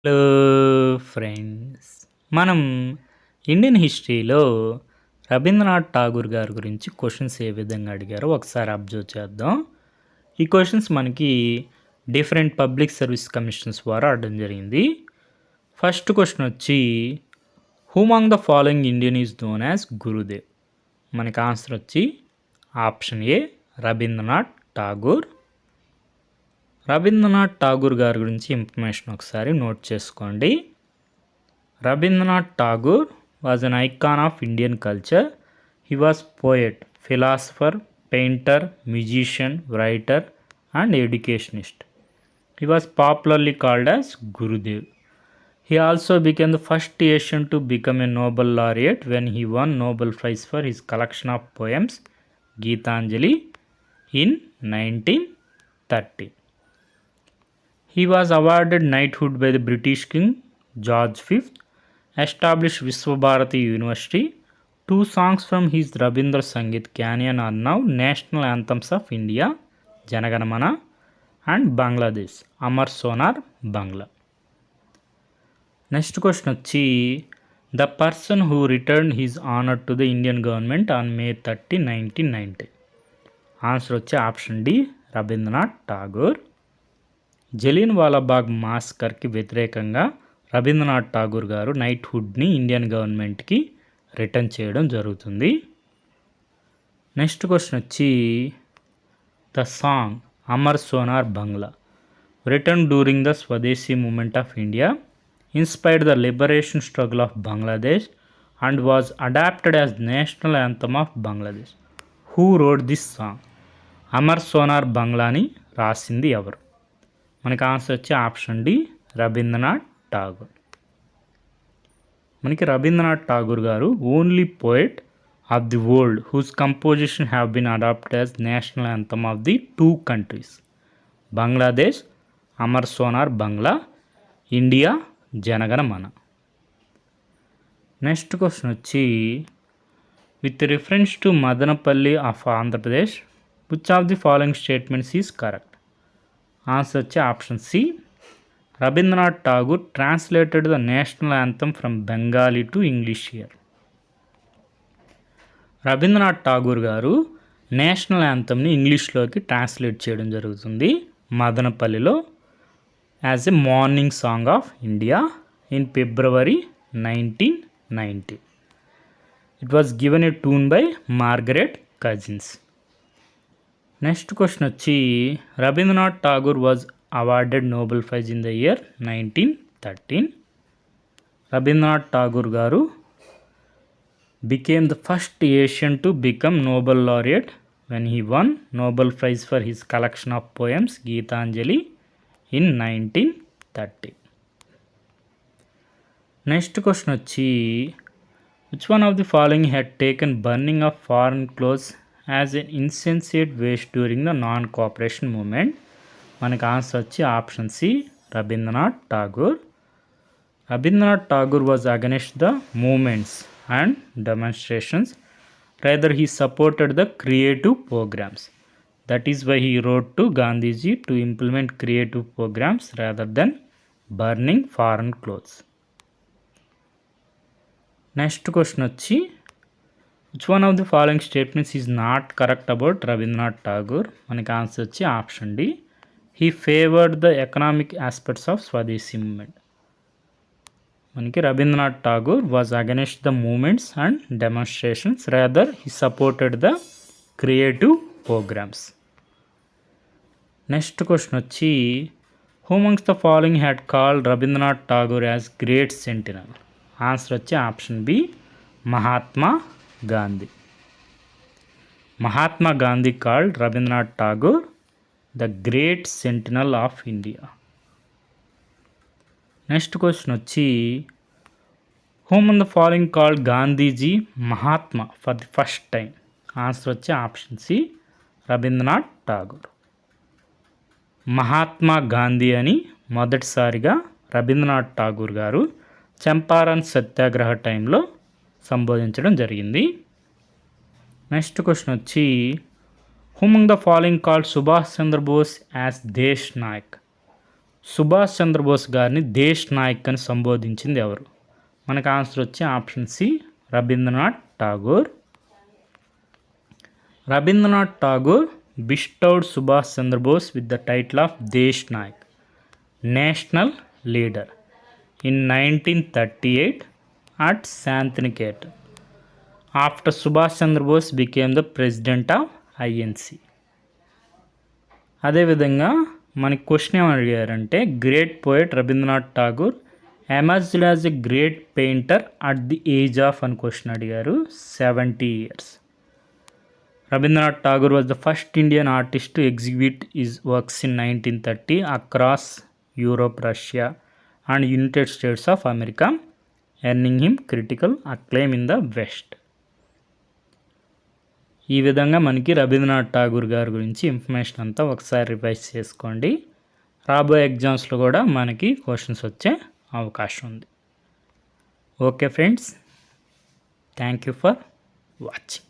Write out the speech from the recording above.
Hello friends. మనం Indian హిస్టరీలో రవీంద్రనాథ్ ఠాగూర్ గారి గురించి క్వశ్చన్స్ ఏ విధంగా అడిగారో ఒకసారి అబ్జర్వ్ చేద్దాం. ఈ క్వశ్చన్స్ మనకి డిఫరెంట్ పబ్లిక్ సర్వీస్ కమిషన్స్ ద్వారా అడగడం జరిగింది. ఫస్ట్ క్వశ్చన్ వచ్చి who among the following Indian is known as Gurudev. మనకి ఆన్సర్ వచ్చి ఆప్షన్ ఏ రవీంద్రనాథ్ ఠాగూర్. రవీంద్రనాథ్ ఠాగూర్ గారి గురించి ఇన్ఫర్మేషన్ ఒకసారి నోట్ చేసుకోండి. Rabindranath Tagore was an icon of Indian culture. He was poet, philosopher, painter, musician, writer and educationist. He was popularly called as Gurudev. He also became the first Asian to become a Nobel laureate when he won Nobel Prize for his collection of poems Geetanjali in 1930. He was awarded knighthood by the British King George V, established Vishwabharati University. Two songs from his Rabindra Sangeet canon are now national anthems of India, Janaganamana and Bangladesh, Amar Sonar Bangla. Next question వచ్చి the person who returned his honor to the Indian government on May 30, 1990. Answer వచ్చి option D Rabindranath Tagore. Jallian Walabagh మాస్కర్కి వ్యతిరేకంగా రవీంద్రనాథ్ ఠాగూర్ గారు నైట్హుడ్ని Indian గవర్నమెంట్కి return చేయడం జరుగుతుంది. Next question వచ్చి the song Amar Sonar Bangla written during the Swadeshi movement of India inspired the liberation struggle of Bangladesh and was adopted as national anthem of Bangladesh. Who wrote this song? Amar Sonar బంగ్లాని రాసింది ఎవరు? మనకి ఆన్సర్ వచ్చి ఆప్షన్ డి రవీంద్రనాథ్ ఠాగూర్. మనకి రవీంద్రనాథ్ ఠాగూర్ గారు only poet of the world whose composition have been adapted as national anthem of the two countries, Bangladesh Amar Sonar Bangla, India Jana Gana Mana. Next question వచ్చి with reference to Madanapalle of Andhra Pradesh which of the following statements is correct? Answer వచ్చి option C Rabindranath Tagore translated the national anthem from Bengali to English here. Rabindranath Tagore గారు national యాంథమ్ని ఇంగ్లీష్లోకి translate చేయడం జరుగుతుంది మదనపల్లిలో as a morning song of India in February 1990. It was given a tune by Margaret Cousins. Next question వచ్చి Rabindranath Tagore was awarded Nobel Prize in the year 1913. Rabindranath Tagore గారు became the first Asian to become Nobel laureate when he won Nobel Prize for his collection of poems Geetanjali in 1930. Next question వచ్చి which one of the following had taken burning of foreign clothes as an insensate waste during the non-cooperation movement? మనకి answer వచ్చి option C Rabindranath Tagore. Rabindranath Tagore was against the movements and demonstrations, rather he supported the creative programmes. That is why he wrote to Gandhiji to implement creative programmes rather than burning foreign clothes. Next question వచ్చి which one of the following statements is not correct about Rabindranath Tagore? మనకి answer వచ్చి option D he favored the economic aspects of Swadeshi movement. మనకి Rabindranath Tagore was against the movements and demonstrations, rather he supported the creative programs. Next question వచ్చి who amongst the following had called Rabindranath Tagore as great sentinel? Answer వచ్చి option B Mahatma Gandhi. Mahatma Gandhi called Rabindranath Tagore the great sentinel of India. Next question వచ్చి whom on the following called Gandhiji Mahatma for the first time? Answer వచ్చి option C Rabindranath Tagore. Mahatma Gandhi అని మొదటిసారిగా రవీంద్రనాథ్ ఠాగూర్ గారు చంపారన్ సత్యాగ్రహ టైంలో సంబోధించడం జరిగింది. Next question వచ్చి whom among the following called Subhash Chandra Bose as Desh Nayak? Subhash Chandrabose గారిని దేశ్ నాయక్ అని సంబోధించింది ఎవరు? మనకు ఆన్సర్ వచ్చి option C Rabindranath Tagore. Rabindranath Tagore bestowed Subhash Chandra Bose with the title of Desh Nayak, national leader, in 1938 at Shantiniketan, after Subhash Chandra Bose became the president of INC. అదేవిధంగా మనకి question ఏమని అడిగారంటే, great poet Rabindranath Tagore emerged as a great painter at the age of అని question అడిగారు. 70 years. Rabindranath Tagore was the first Indian artist to exhibit his works in 1930 across Europe, Russia and United States of America, earning him critical acclaim in the West. ఈ విధంగా మనకి రవీంద్రనాథ్ ఠాగూర్ గారి గురించి information అంతా ఒకసారి revise చేసుకోండి. రాబోయే ఎగ్జామ్స్లో కూడా మనకి క్వశ్చన్స్ వచ్చే అవకాశం ఉంది. Okay friends, thank you for watching.